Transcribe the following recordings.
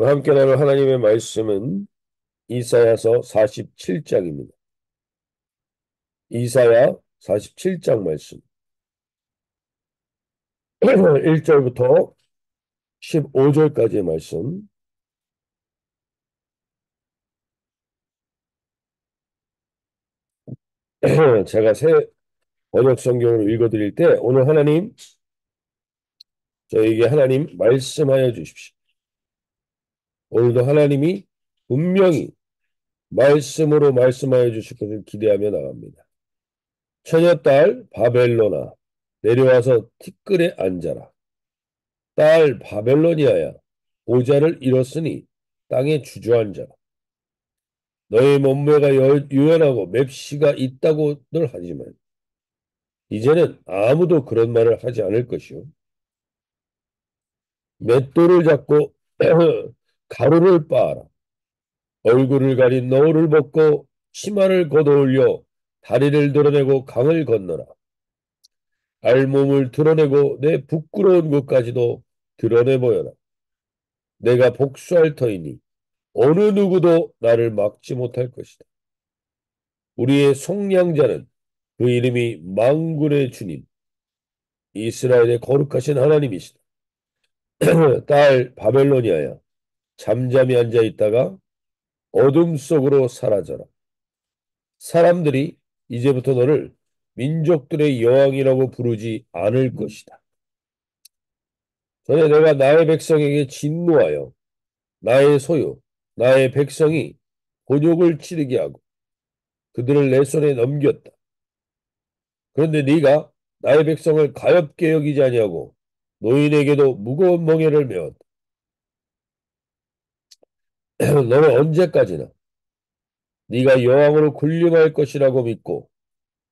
오늘 함께 나눌 하나님의 말씀은 이사야서 47장입니다. 이사야 47장 말씀 1절부터 15절까지의 말씀. 제가 새 번역 성경으로 읽어드릴 때 오늘 하나님 저에게 하나님 말씀하여 주십시오. 오늘도 하나님이 분명히 말씀으로 말씀하여 주실 것을 기대하며 나갑니다. 처녀딸 바벨론아 내려와서 티끌에 앉아라. 딸 바벨로니아야 보좌를 잃었으니 땅에 주저앉아라. 너의 몸매가 유연하고 맵시가 있다고들 하지만 이제는 아무도 그런 말을 하지 않을 것이요. 맷돌을 잡고 가루를 빻아라. 얼굴을 가린 너울을 벗고 치마를 걷어올려 다리를 드러내고 강을 건너라. 알몸을 드러내고 내 부끄러운 것까지도 드러내 보여라. 내가 복수할 터이니 어느 누구도 나를 막지 못할 것이다. 우리의 속량자는 그 이름이 만군의 주님, 이스라엘의 거룩하신 하나님이시다. 딸 바벨로니아야, 잠잠히 앉아 있다가 어둠 속으로 사라져라. 사람들이 이제부터 너를 민족들의 여왕이라고 부르지 않을 것이다. 전에 내가 나의 백성에게 진노하여 나의 소유, 나의 백성이 곤욕을 치르게 하고 그들을 내 손에 넘겼다. 그런데 네가 나의 백성을 가엾게 여기지 아니하고 노인에게도 무거운 멍에를 메웠다. 너는 언제까지나 네가 여왕으로 군림할 것이라고 믿고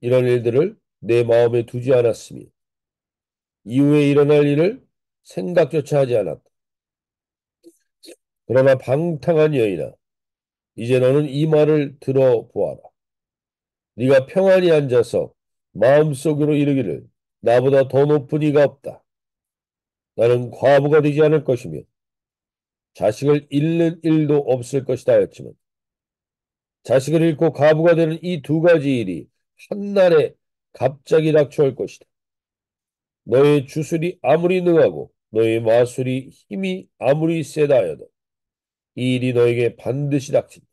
이런 일들을 내 마음에 두지 않았으며 이후에 일어날 일을 생각조차 하지 않았다. 그러나 방탕한 여인아, 이제 너는 이 말을 들어보아라. 네가 평안히 앉아서 마음속으로 이르기를 나보다 더 높은 이가 없다. 나는 과부가 되지 않을 것이며 자식을 잃는 일도 없을 것이다 하였지만 자식을 잃고 과부가 되는 이 두 가지 일이 한날에 갑자기 닥쳐올 것이다. 너의 주술이 아무리 능하고 너의 마술이 힘이 아무리 세다 하여도 이 일이 너에게 반드시 닥친다.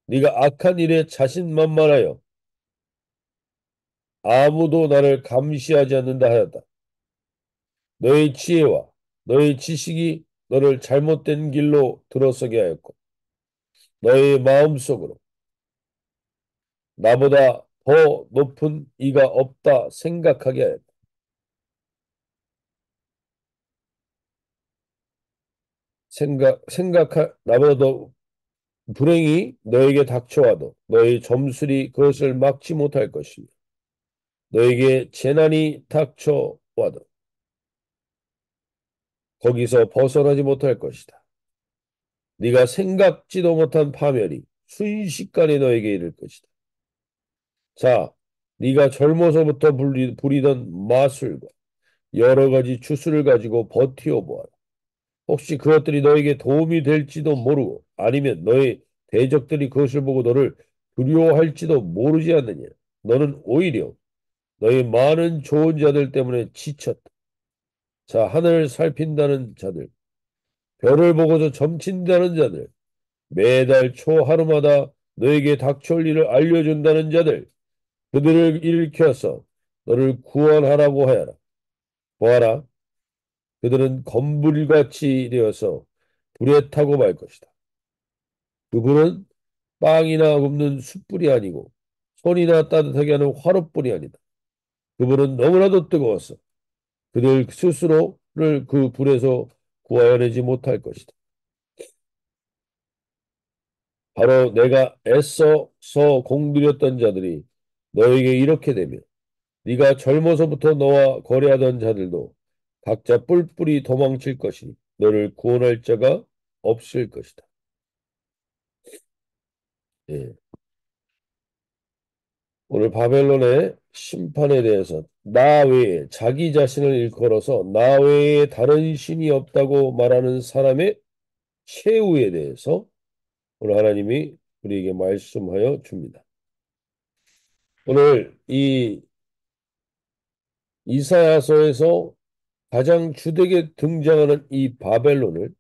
네가 악한 일에 자신만만하여 아무도 나를 감시하지 않는다 하였다. 너의 지혜와 너의 지식이 너를 잘못된 길로 들어서게 하였고 너의 마음속으로 나보다 더 높은 이가 없다 생각하게 하였다. 나보다 더 불행이 너에게 닥쳐와도 너의 점술이 그것을 막지 못할 것이며 너에게 재난이 닥쳐와도 거기서 벗어나지 못할 것이다. 네가 생각지도 못한 파멸이 순식간에 너에게 이를 것이다. 자, 네가 젊어서부터 부리던 마술과 여러 가지 주술을 가지고 버티어 보아라. 혹시 그것들이 너에게 도움이 될지도 모르고 아니면 너의 대적들이 그것을 보고 너를 두려워할지도 모르지 않느냐. 너는 오히려 너희 많은 좋은 자들 때문에 지쳤다. 자, 하늘을 살핀다는 자들, 별을 보고서 점친다는 자들, 매달 초하루마다 너에게 닥쳐올 일을 알려준다는 자들, 그들을 일으켜서 너를 구원하라고 하여라. 보아라, 그들은 검불같이 되어서 불에 타고 말 것이다. 그분은 빵이나 굽는 숯불이 아니고 손이나 따뜻하게 하는 화롯불이 아니다. 그분은 너무나도 뜨거워서 그들 스스로를 그 불에서 구하여내지 못할 것이다. 바로 내가 애써서 공들였던 자들이 너에게 이렇게 되면 네가 젊어서부터 너와 거래하던 자들도 각자 뿔뿔이 도망칠 것이니 너를 구원할 자가 없을 것이다. 예. 오늘 바벨론의 심판에 대해서 나 외에 자기 자신을 일컬어서 나 외에 다른 신이 없다고 말하는 사람의 최후에 대해서 오늘 하나님이 우리에게 말씀하여 줍니다. 오늘 이 이사야서에서 가장 주되게 등장하는 이 바벨론을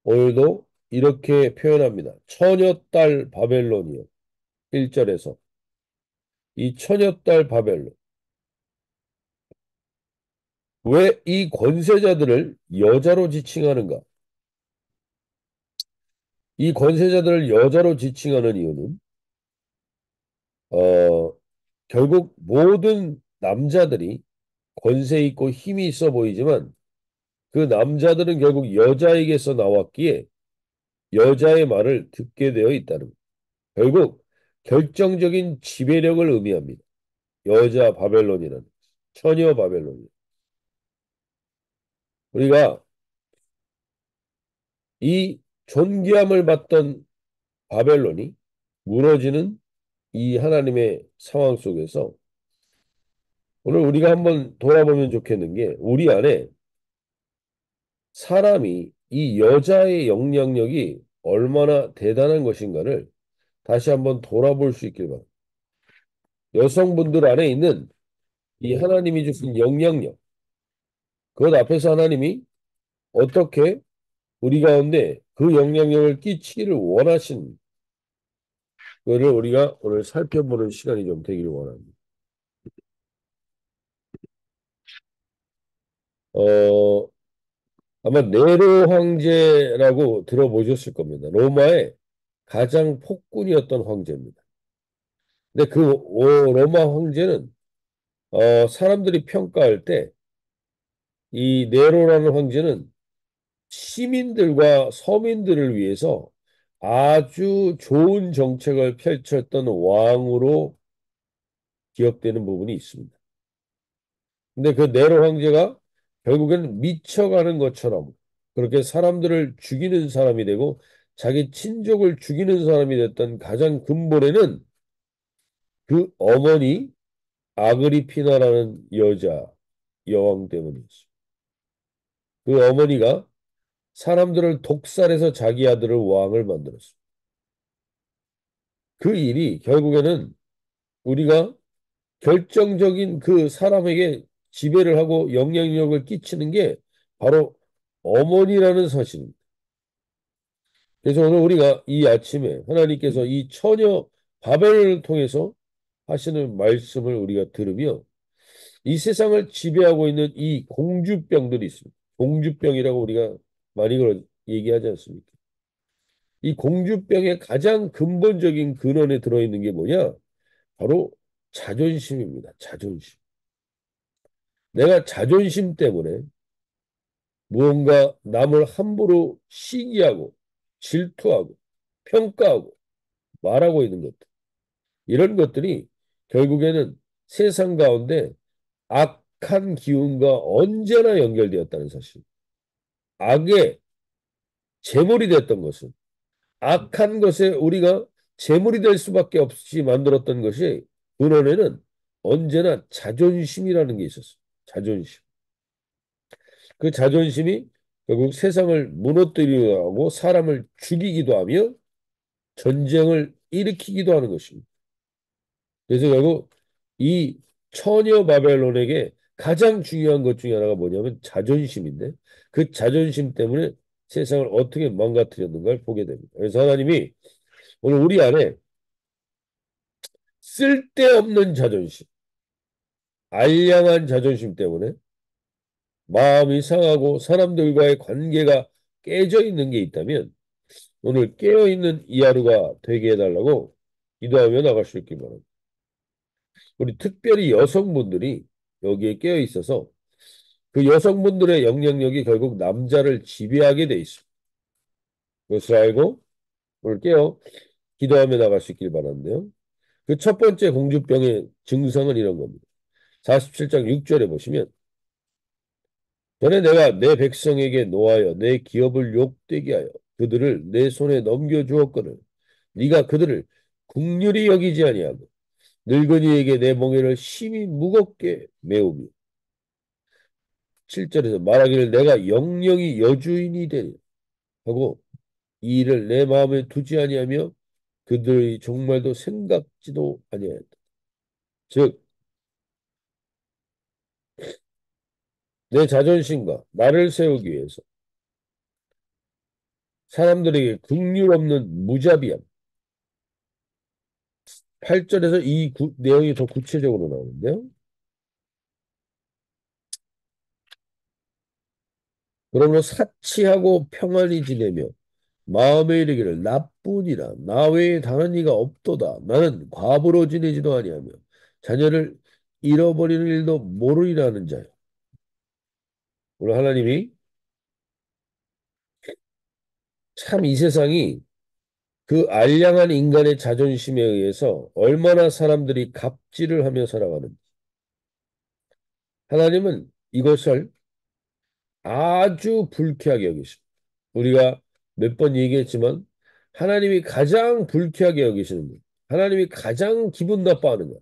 오늘도 이렇게 표현합니다. 처녀딸 바벨론이요. 1절에서 이 처녀딸 바벨론. 왜 이 권세자들을 여자로 지칭하는가? 이 권세자들을 여자로 지칭하는 이유는 어, 결국 모든 남자들이 권세 있고 힘이 있어 보이지만 그 남자들은 결국 여자에게서 나왔기에 여자의 말을 듣게 되어 있다는 것. 결국 결정적인 지배력을 의미합니다. 여자 바벨론이라는 처녀 바벨론. 우리가 이 존귀함을 받던 바벨론이 무너지는 이 하나님의 상황 속에서 오늘 우리가 한번 돌아보면 좋겠는 게 우리 안에 사람이 이 여자의 영향력이 얼마나 대단한 것인가를 다시 한번 돌아볼 수 있길 바랍니다. 여성분들 안에 있는 이 하나님이 주신 영향력, 그것 앞에서 하나님이 어떻게 우리 가운데 그 영향력을 끼치기를 원하신 그를 우리가 오늘 살펴보는 시간이 좀 되기를 원합니다. 어, 아마 네로 황제라고 들어보셨을 겁니다. 로마의 가장 폭군이었던 황제입니다. 근데 그 로마 황제는 사람들이 평가할 때 이 네로라는 황제는 시민들과 서민들을 위해서 아주 좋은 정책을 펼쳤던 왕으로 기억되는 부분이 있습니다. 근데 그 네로 황제가 결국에는 미쳐가는 것처럼 그렇게 사람들을 죽이는 사람이 되고 자기 친족을 죽이는 사람이 됐던 가장 근본에는 그 어머니 아그리피나라는 여자 여왕 때문이었어요. 그 어머니가 사람들을 독살해서 자기 아들을 왕을 만들었어요. 그 일이 결국에는 우리가 결정적인 그 사람에게 지배를 하고 영향력을 끼치는 게 바로 어머니라는 사실입니다. 그래서 오늘 우리가 이 아침에 하나님께서 이 처녀 바벨을 통해서 하시는 말씀을 우리가 들으며 이 세상을 지배하고 있는 이 공주병들이 있습니다. 공주병이라고 우리가 많이 얘기하지 않습니까? 이 공주병의 가장 근본적인 근원에 들어있는 게 뭐냐? 바로 자존심입니다. 자존심. 내가 자존심 때문에 무언가 남을 함부로 시기하고 질투하고 평가하고 말하고 있는 것들. 이런 것들이 결국에는 세상 가운데 악한 기운과 언제나 연결되었다는 사실. 악의 제물이 됐던 것은 악한 것에 우리가 제물이 될 수밖에 없이 만들었던 것이 근원에는 언제나 자존심이라는 게 있었어요. 자존심. 그 자존심이 결국 세상을 무너뜨리기도 하고 사람을 죽이기도 하며 전쟁을 일으키기도 하는 것입니다. 그래서 결국 이 처녀 바벨론에게 가장 중요한 것 중에 하나가 뭐냐면 자존심인데 그 자존심 때문에 세상을 어떻게 망가뜨렸는가를 보게 됩니다. 그래서 하나님이 오늘 우리 안에 쓸데없는 자존심, 알량한 자존심 때문에 마음이 상하고 사람들과의 관계가 깨져 있는 게 있다면 오늘 깨어 있는 이 하루가 되게 해달라고 기도하며 나갈 수 있기 바랍니다. 우리 특별히 여성분들이 여기에 깨어 있어서 그 여성분들의 영향력이 결국 남자를 지배하게 돼 있습니다. 그것을 알고 오늘 깨어 기도하며 나갈 수 있길 바라는데요. 그 첫 번째 공주병의 증상은 이런 겁니다. 47장 6절에 보시면 전에 내가 내 백성에게 노하여 내 기업을 욕되게 하여 그들을 내 손에 넘겨주었거늘 네가 그들을 긍휼히 여기지 아니하고 늙은이에게 내 멍에를 심히 무겁게 메우며 7절에서 말하기를 내가 영영이 여주인이 되리 하고 이 일을 내 마음에 두지 아니하며 그들이 정말도 생각지도 아니하였다. 즉, 내 자존심과 나를 세우기 위해서 사람들에게 긍휼 없는 무자비함. 8절에서 이 내용이 더 구체적으로 나오는데요. 그러므로 사치하고 평안히 지내며 마음에 이르기를 나뿐이라 나 외에 다른 이가 없도다. 나는 과부로 지내지도 아니하며 자녀를 잃어버리는 일도 모르리라는 자요. 오늘 하나님이 참 이 세상이 그 알량한 인간의 자존심에 의해서 얼마나 사람들이 갑질을 하며 살아가는지 하나님은 이것을 아주 불쾌하게 여기십니다. 우리가 몇 번 얘기했지만 하나님이 가장 불쾌하게 여기시는 것, 하나님이 가장 기분 나빠하는 것,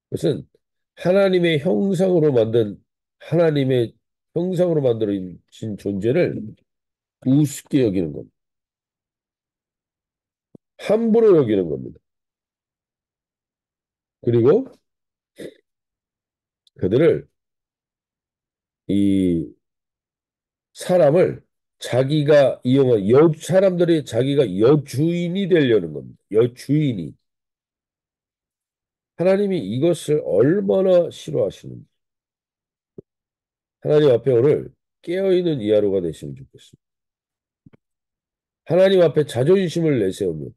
그것은 하나님의 형상으로 만든 하나님의 형상으로 만들어진 존재를 우습게 여기는 겁니다. 함부로 여기는 겁니다. 그리고 그들을 이 사람을 자기가 이용한 사람들이 자기가 여주인이 되려는 겁니다. 여주인이. 하나님이 이것을 얼마나 싫어하시는지. 하나님 앞에 오늘 깨어있는 이하로가 되시면 좋겠습니다. 하나님 앞에 자존심을 내세우며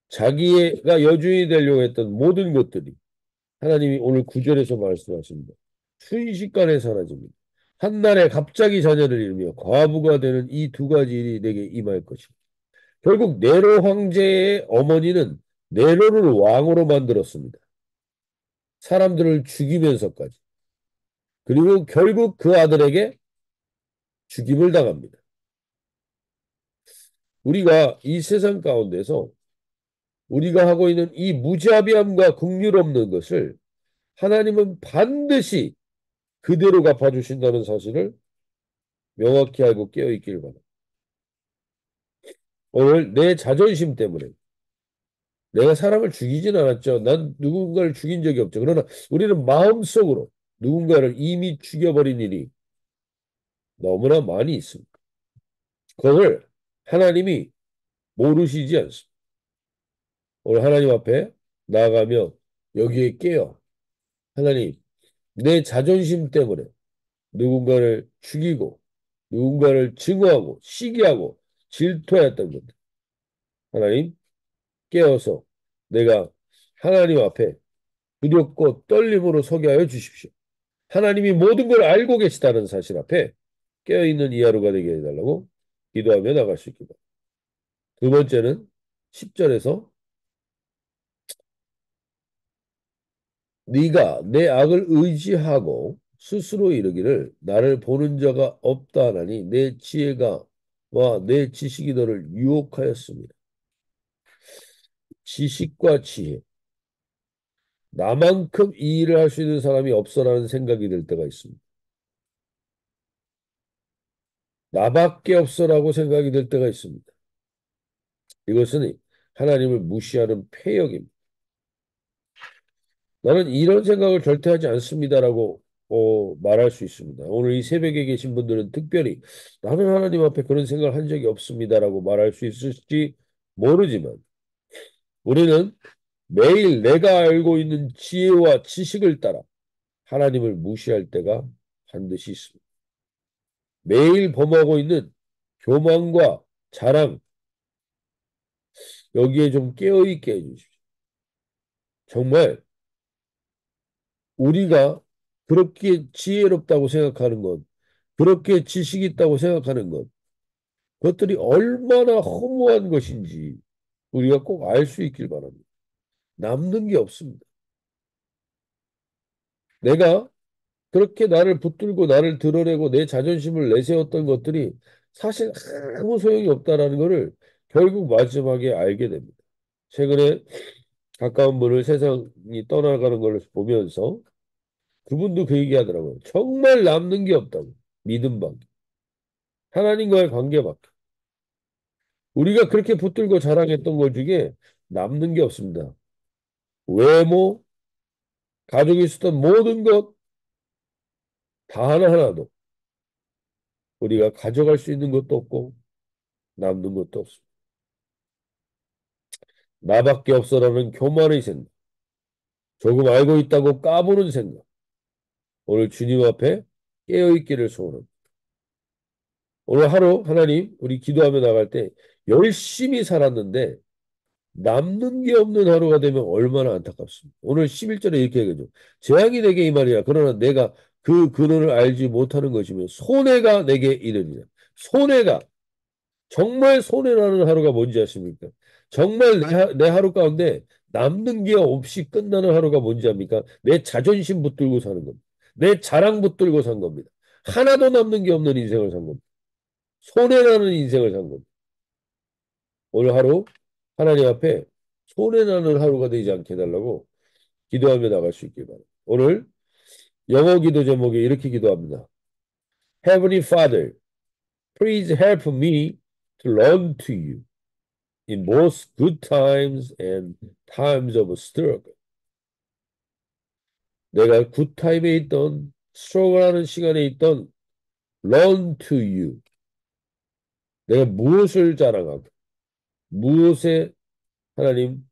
자기가 여주인이 되려고 했던 모든 것들이 하나님이 오늘 구절에서 말씀하십니다. 순식간에 사라집니다. 한날에 갑자기 자녀를 잃으며 과부가 되는 이 두 가지 일이 내게 임할 것이다. 결국 네로 황제의 어머니는 네로를 왕으로 만들었습니다. 사람들을 죽이면서까지. 그리고 결국 그 아들에게 죽임을 당합니다. 우리가 이 세상 가운데서 우리가 하고 있는 이 무자비함과 긍휼 없는 것을 하나님은 반드시 그대로 갚아주신다는 사실을 명확히 알고 깨어있기를 바랍니다. 오늘 내 자존심 때문에 내가 사람을 죽이진 않았죠. 난 누군가를 죽인 적이 없죠. 그러나 우리는 마음속으로 누군가를 이미 죽여버린 일이 너무나 많이 있습니다. 그걸 하나님이 모르시지 않습니다. 오늘 하나님 앞에 나아가며 여기에 깨어 하나님 내 자존심 때문에 누군가를 죽이고 누군가를 증오하고 시기하고 질투하였던 것들 하나님 깨어서 내가 하나님 앞에 두렵고 떨림으로 서게 하여 주십시오. 하나님이 모든 걸 알고 계시다는 사실 앞에 깨어있는 이 하루가 되게 해달라고 기도하며 나갈 수 있기를. 두 번째는 10절에서 네가 내 악을 의지하고 스스로 이르기를 나를 보는 자가 없다 하나니 내 지혜가 와 내 지식이 너를 유혹하였습니다. 지식과 지혜. 나만큼 이 일을 할 수 있는 사람이 없어라는 생각이 들 때가 있습니다. 나밖에 없어라고 생각이 들 때가 있습니다. 이것은 하나님을 무시하는 패역입니다. 나는 이런 생각을 절대 하지 않습니다라고 말할 수 있습니다. 오늘 이 새벽에 계신 분들은 특별히 나는 하나님 앞에 그런 생각을 한 적이 없습니다라고 말할 수 있을지 모르지만 우리는 매일 내가 알고 있는 지혜와 지식을 따라 하나님을 무시할 때가 반드시 있습니다. 매일 범하고 있는 교만과 자랑 여기에 좀 깨어있게 해주십시오. 정말 우리가 그렇게 지혜롭다고 생각하는 것, 그렇게 지식이 있다고 생각하는 것, 그것들이 얼마나 허무한 것인지 우리가 꼭 알 수 있길 바랍니다. 남는 게 없습니다. 내가 그렇게 나를 붙들고 나를 드러내고 내 자존심을 내세웠던 것들이 사실 아무 소용이 없다라는 것을 결국 마지막에 알게 됩니다. 최근에 가까운 분을 세상이 떠나가는 걸 보면서 그분도 그 얘기 하더라고요. 정말 남는 게 없다고. 믿음 밖에. 하나님과의 관계밖에. 우리가 그렇게 붙들고 자랑했던 것 중에 남는 게 없습니다. 외모, 가지고 있었던 모든 것 다 하나하나도 우리가 가져갈 수 있는 것도 없고 남는 것도 없습니다. 나밖에 없어라는 교만의 생각, 조금 알고 있다고 까부는 생각, 오늘 주님 앞에 깨어있기를 소원합니다. 오늘 하루 하나님 우리 기도하며 나갈 때 열심히 살았는데 남는 게 없는 하루가 되면 얼마나 안타깝습니까? 오늘 11절에 이렇게 얘기하죠. 재앙이 내게 이 말이야. 그러나 내가 그 근원을 알지 못하는 것이면 손해가 내게 이르리라. 손해가 정말 손해나는 하루가 뭔지 아십니까? 정말 내 하루 가운데 남는 게 없이 끝나는 하루가 뭔지 압니까? 내 자존심 붙들고 사는 겁니다. 내 자랑 붙들고 산 겁니다. 하나도 남는 게 없는 인생을 산 겁니다. 손해나는 인생을 산 겁니다. 오늘 하루 하나님 앞에 손해나는 하루가 되지 않게 해달라고 기도하며 나갈 수 있길 바랍니다. 오늘 영어 기도 제목에 이렇게 기도합니다. Heavenly Father, please help me to learn to you in both good times and times of struggle. 내가 굿타임에 있던 스트러글하는 시간에 있던 learn to you. 내가 무엇을 자랑하고 무엇에 하나님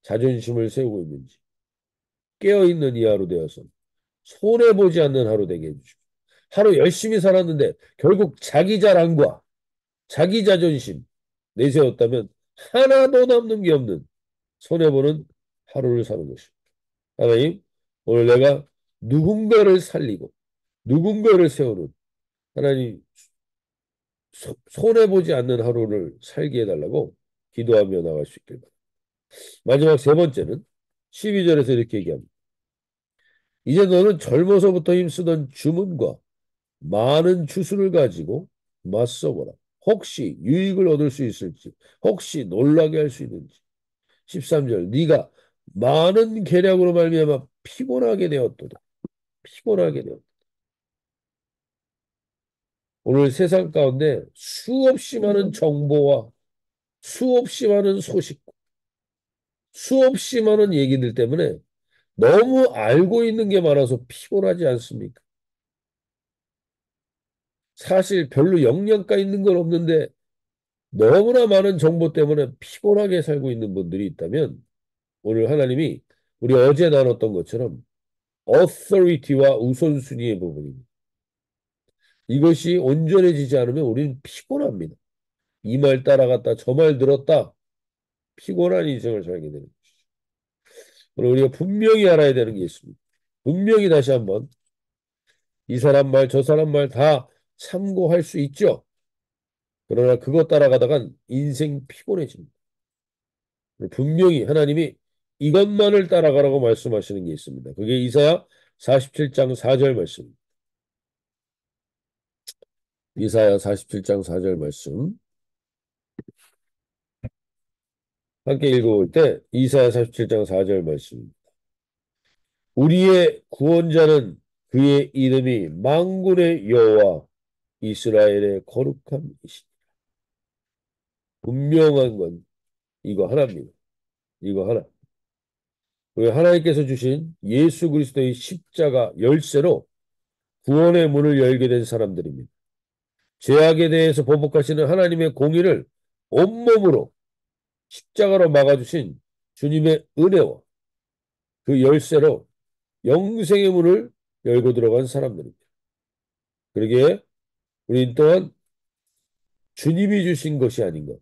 자존심을 세우고 있는지 깨어있는 이 하루 되어서 손해보지 않는 하루 되게 해주십시오. 하루 열심히 살았는데 결국 자기 자랑과 자기 자존심 내세웠다면 하나도 남는 게 없는 손해보는 하루를 사는 것입니다. 하나님, 오늘 내가 누군가를 살리고 누군가를 세우는 하나님 손해보지 않는 하루를 살게 해달라고 기도하며 나갈 수 있길 바랍니다. 마지막 세 번째는 12절에서 이렇게 얘기합니다. 이제 너는 젊어서부터 힘쓰던 주문과 많은 주술을 가지고 맞서보라. 혹시 유익을 얻을 수 있을지, 혹시 놀라게 할 수 있는지. 13절, 네가 많은 계략으로 말미암아 피곤하게 되었도다. 피곤하게 되었다. 오늘 세상 가운데 수없이 많은 정보와 수없이 많은 소식, 수없이 많은 얘기들 때문에 너무 알고 있는 게 많아서 피곤하지 않습니까? 사실 별로 영양가 있는 건 없는데 너무나 많은 정보 때문에 피곤하게 살고 있는 분들이 있다면 오늘 하나님이 우리 어제 나눴던 것처럼 authority와 우선순위의 부분입니다. 이것이 온전해지지 않으면 우리는 피곤합니다. 이 말 따라갔다 저 말 들었다 피곤한 인생을 살게 되는 것이죠. 오늘 우리가 분명히 알아야 되는 게 있습니다. 분명히 다시 한번 이 사람 말 저 사람 말 다 참고할 수 있죠. 그러나 그것 따라가다간 인생 피곤해집니다. 분명히 하나님이 이것만을 따라가라고 말씀하시는 게 있습니다. 그게 이사야 47장 4절 말씀. 이사야 47장 4절 말씀. 함께 읽어볼 때 이사야 47장 4절 말씀. 우리의 구원자는 그의 이름이 만군의 여호와 이스라엘의 거룩함이시니. 분명한 건 이거 하나입니다. 이거 하나. 우리 하나님께서 주신 예수 그리스도의 십자가 열쇠로 구원의 문을 열게 된 사람들입니다. 죄악에 대해서 보복하시는 하나님의 공의를 온몸으로 십자가로 막아주신 주님의 은혜와 그 열쇠로 영생의 문을 열고 들어간 사람들입니다. 그러기에 우리 또한 주님이 주신 것이 아닌 것,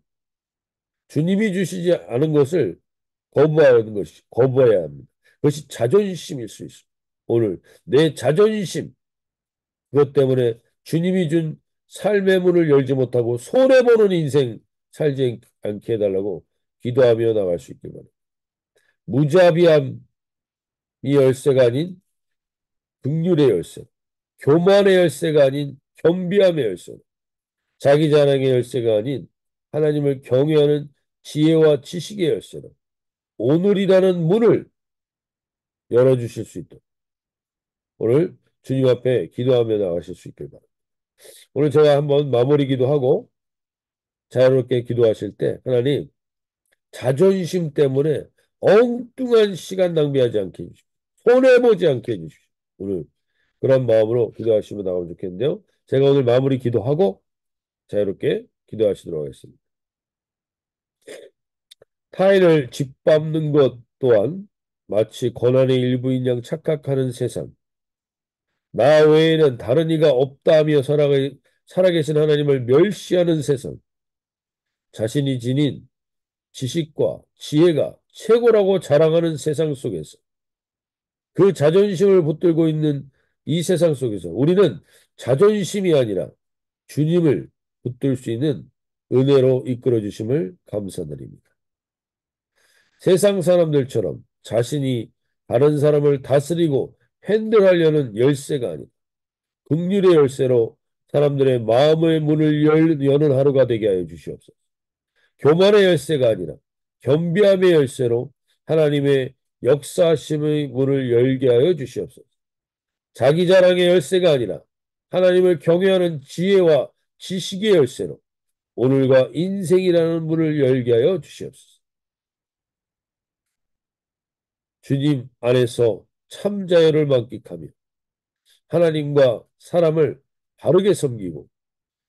주님이 주시지 않은 것을 거부해야 합니다. 그것이 자존심일 수 있습니다. 오늘 내 자존심, 그것 때문에 주님이 준 삶의 문을 열지 못하고 손해보는 인생 살지 않게 해달라고 기도하며 나갈 수 있길 바랍니다. 무자비함이 열쇠가 아닌 긍휼의 열쇠, 교만의 열쇠가 아닌 겸비함의 열쇠, 자기 자랑의 열쇠가 아닌 하나님을 경외하는 지혜와 지식의 열쇠로 오늘이라는 문을 열어주실 수 있도록 오늘 주님 앞에 기도하며 나가실 수 있길 바랍니다. 오늘 제가 한번 마무리 기도하고 자유롭게 기도하실 때 하나님 자존심 때문에 엉뚱한 시간 낭비하지 않게 해주십시오. 손해보지 않게 해주십시오. 오늘 그런 마음으로 기도하시면 나오면 좋겠는데요. 제가 오늘 마무리 기도하고 자유롭게 기도하시도록 하겠습니다. 타인을 짓밟는 것 또한 마치 고난의 일부인 양 착각하는 세상. 나 외에는 다른 이가 없다며 살아계신 하나님을 멸시하는 세상. 자신이 지닌 지식과 지혜가 최고라고 자랑하는 세상 속에서 그 자존심을 붙들고 있는 이 세상 속에서 우리는 자존심이 아니라 주님을 붙들 수 있는 은혜로 이끌어 주심을 감사드립니다. 세상 사람들처럼 자신이 다른 사람을 다스리고 핸들하려는 열쇠가 아니다. 긍휼의 열쇠로 사람들의 마음의 문을 여는 하루가 되게 하여 주시옵소서. 교만의 열쇠가 아니라 겸비함의 열쇠로 하나님의 역사하심의 문을 열게 하여 주시옵소서. 자기 자랑의 열쇠가 아니라 하나님을 경외하는 지혜와 지식의 열쇠로 오늘과 인생이라는 문을 열게 하여 주시옵소서. 주님 안에서 참 자유를 만끽하며 하나님과 사람을 바르게 섬기고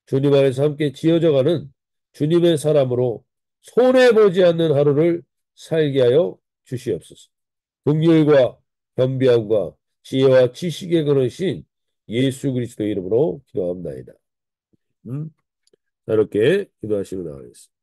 주님 안에서 함께 지어져가는 주님의 사람으로 손해보지 않는 하루를 살게 하여 주시옵소서. 긍휼과 겸비함과 지혜와 지식의 그릇인 예수 그리스도 이름으로 기도합니다. 이렇게 기도하시면 나가겠습니다.